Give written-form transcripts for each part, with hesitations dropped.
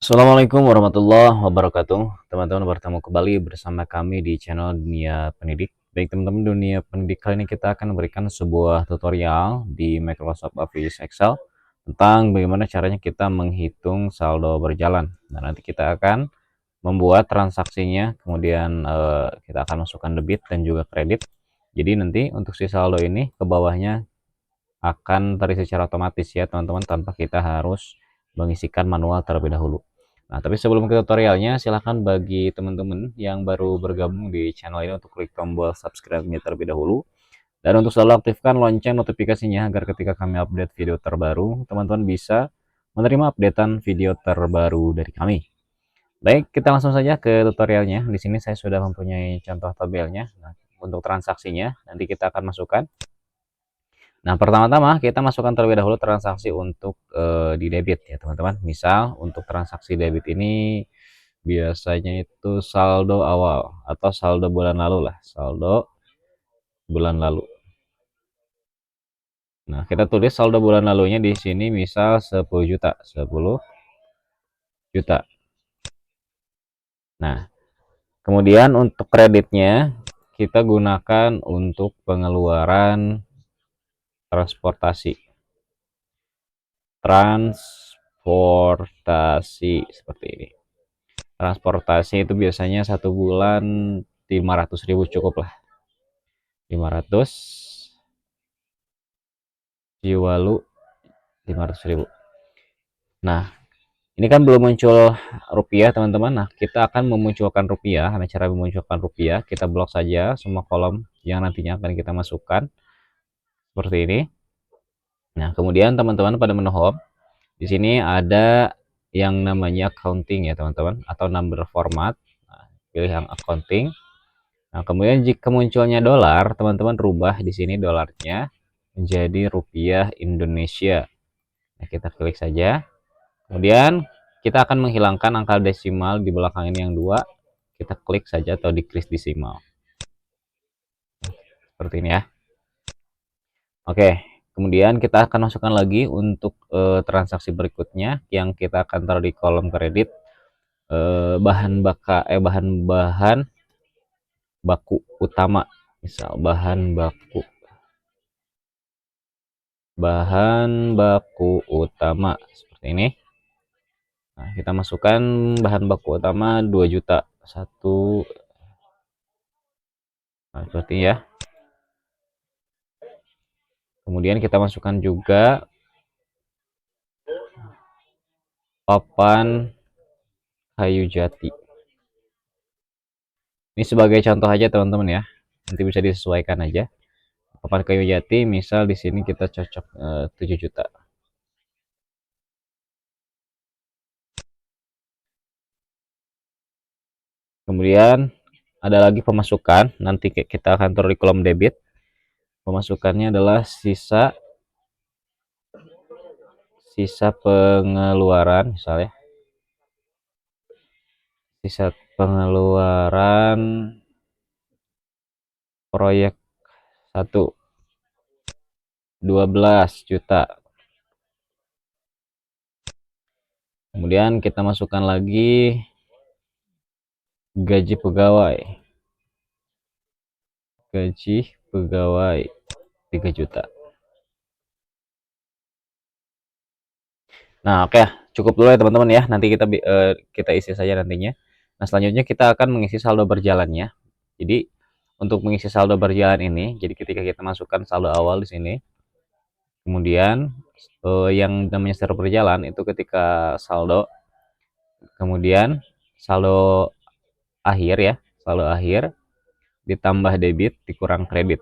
Assalamualaikum warahmatullahi wabarakatuh. Teman-teman bertemu kembali bersama kami di channel Dunia Pendidik. Baik teman-teman, Dunia Pendidik kali ini kita akan memberikan sebuah tutorial di Microsoft Office Excel tentang bagaimana caranya kita menghitung saldo berjalan. Nah, nanti kita akan membuat transaksinya, kemudian kita akan masukkan debit dan juga kredit. Jadi nanti untuk si saldo ini ke bawahnya akan terisi secara otomatis ya teman-teman, tanpa kita harus mengisikan manual terlebih dahulu. Nah, tapi sebelum ke tutorialnya, silahkan bagi teman-teman yang baru bergabung di channel ini untuk klik tombol subscribe-nya terlebih dahulu. Dan untuk selalu aktifkan lonceng notifikasinya agar ketika kami update video terbaru, teman-teman bisa menerima updatean video terbaru dari kami. Baik, kita langsung saja ke tutorialnya. Di sini saya sudah mempunyai contoh tabelnya. Nah, untuk transaksinya, nanti kita akan masukkan. Nah, pertama-tama kita masukkan terlebih dahulu transaksi untuk di debit ya, teman-teman. Misal untuk transaksi debit ini biasanya itu saldo awal atau saldo bulan lalu lah, saldo bulan lalu. Nah, kita tulis saldo bulan lalunya di sini misal 10 juta, 10 juta. Nah, kemudian untuk kreditnya kita gunakan untuk pengeluaran transportasi. Transportasi seperti ini. Transportasi itu biasanya satu bulan 500.000 cukup lah. 500 Jiwalu 500.000. Nah, ini kan belum muncul rupiah teman-teman. Nah, kita akan memunculkan rupiah. Nah, cara memunculkan rupiah, kita blok saja semua kolom yang nantinya akan kita masukkan seperti ini. Nah, kemudian teman-teman pada menu home, di sini ada yang namanya accounting ya teman-teman, atau number format. Nah, pilih yang accounting. Nah, kemudian jika munculnya dolar, teman-teman rubah di sini dolarnya menjadi rupiah Indonesia. Nah, kita klik saja. Kemudian kita akan menghilangkan angka desimal di belakang ini yang 2. Kita klik saja atau decrease desimal. Seperti ini ya. Oke, kemudian kita akan masukkan lagi untuk transaksi berikutnya yang kita akan taruh di kolom kredit, bahan baku utama. Misal bahan baku utama seperti ini. Nah, kita masukkan bahan baku utama 2 juta. Satu. Nah, seperti ya. Kemudian kita masukkan juga papan kayu jati. Ini sebagai contoh aja teman-teman ya. Nanti bisa disesuaikan aja. Papan kayu jati misal di sini kita cocok 7 juta. Kemudian ada lagi pemasukan, nanti kita akan taruh di kolom debit. Pemasukannya adalah sisa pengeluaran misalnya. Sisa pengeluaran proyek 1 12 juta. Kemudian kita masukkan lagi gaji pegawai. Gaji pegawai 3 juta. Nah, oke, cukup dulu ya teman-teman ya. Nanti kita isi saja nantinya. Nah, selanjutnya kita akan mengisi saldo berjalannya. Jadi, untuk mengisi saldo berjalan ini, jadi ketika kita masukkan saldo awal di sini, kemudian yang namanya saldo berjalan itu ketika saldo, kemudian saldo akhir ya, saldo akhir ditambah debit dikurang kredit.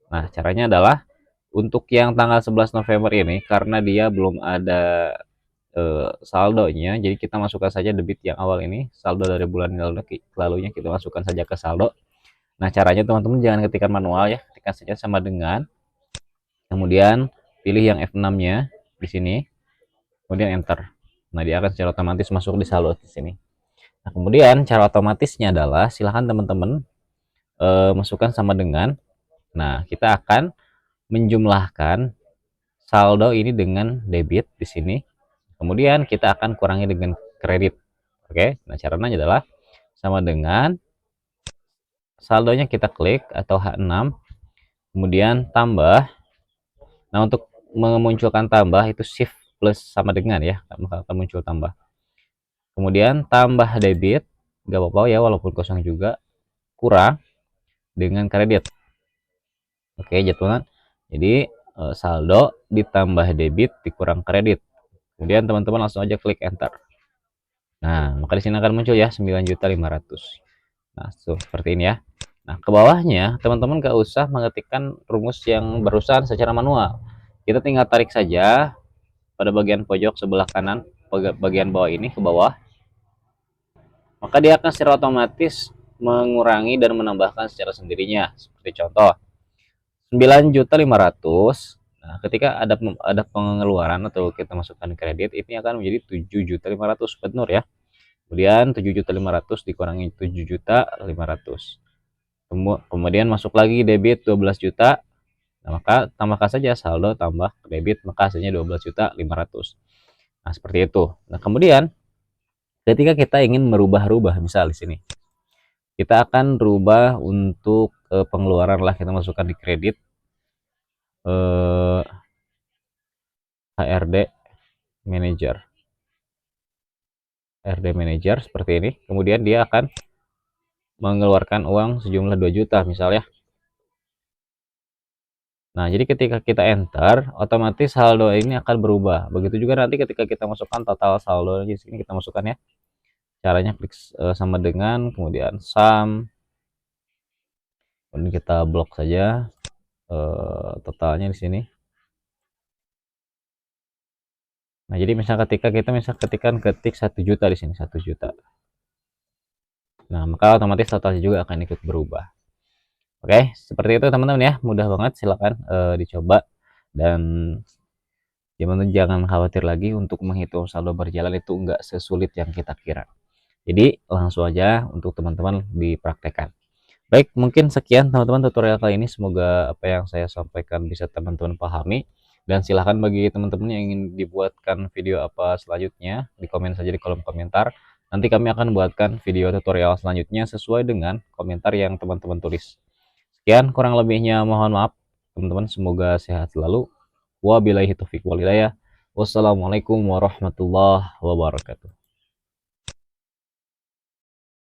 Nah, caranya adalah untuk yang tanggal 11 November ini karena dia belum ada saldonya, jadi kita masukkan saja debit yang awal ini, saldo dari bulan lalunya kita masukkan saja ke saldo. Nah, caranya teman-teman jangan ketikkan manual ya, ketikkan saja sama dengan, kemudian pilih yang F6-nya di sini, kemudian enter. Nah, dia akan secara otomatis masuk di saldo di sini. Nah, kemudian cara otomatisnya adalah silahkan teman-teman masukkan sama dengan. Nah, kita akan menjumlahkan saldo ini dengan debit di sini. Kemudian kita akan kurangi dengan kredit. Oke, nah caranya adalah sama dengan saldonya kita klik atau H6, kemudian tambah. Nah, untuk memunculkan tambah itu shift plus sama dengan ya, maka akan muncul tambah. Kemudian tambah debit, nggak apa-apa ya walaupun kosong juga, kurang dengan kredit. Oke, jadwalan. Jadi saldo ditambah debit dikurang kredit. Kemudian teman-teman langsung aja klik enter. Nah, maka di sini akan muncul ya 9.500.000. Nah, seperti ini ya. Nah, ke bawahnya teman-teman gak usah mengetikkan rumus yang barusan secara manual. Kita tinggal tarik saja pada bagian pojok sebelah kanan, bagian bawah ini ke bawah. Maka dia akan secara otomatis mengurangi dan menambahkan secara sendirinya. Seperti contoh, 9.500.000. Nah, ketika ada pengeluaran atau kita masukkan kredit, ini akan menjadi 7.500.000 benar ya. Kemudian 7.500.000 dikurangi 7.500.000. Kemudian masuk lagi debit 12 juta. Nah, maka tambahkan saja saldo tambah debit, maka hasilnya 12.500.000. Nah, seperti itu. Nah, kemudian ketika kita ingin merubah-rubah, misal di sini kita akan rubah untuk pengeluaran lah, kita masukkan di kredit HRD manager. HRD manager seperti ini. Kemudian dia akan mengeluarkan uang sejumlah 2 juta misalnya. Nah, jadi ketika kita enter, otomatis saldo ini akan berubah. Begitu juga nanti ketika kita masukkan total saldo di sini, kita masukkan ya. Caranya klik sama dengan, kemudian sum, kemudian kita blok saja totalnya di sini. Nah, jadi misal ketika kita ketik 1 juta di sini, 1 juta. Nah, maka otomatis totalnya juga akan ikut berubah. Oke, seperti itu teman-teman ya. Mudah banget, silakan dicoba. Dan jangan khawatir lagi untuk menghitung saldo berjalan, itu enggak sesulit yang kita kira. Jadi langsung aja untuk teman-teman dipraktekkan. Baik, mungkin sekian teman-teman tutorial kali ini. Semoga apa yang saya sampaikan bisa teman-teman pahami. Dan silahkan bagi teman-teman yang ingin dibuatkan video apa selanjutnya, di komen saja di kolom komentar. Nanti kami akan buatkan video tutorial selanjutnya sesuai dengan komentar yang teman-teman tulis. Sekian, kurang lebihnya mohon maaf teman-teman. Semoga sehat selalu. Wabillahi taufiq wal hidayah. Wassalamualaikum warahmatullahi wabarakatuh.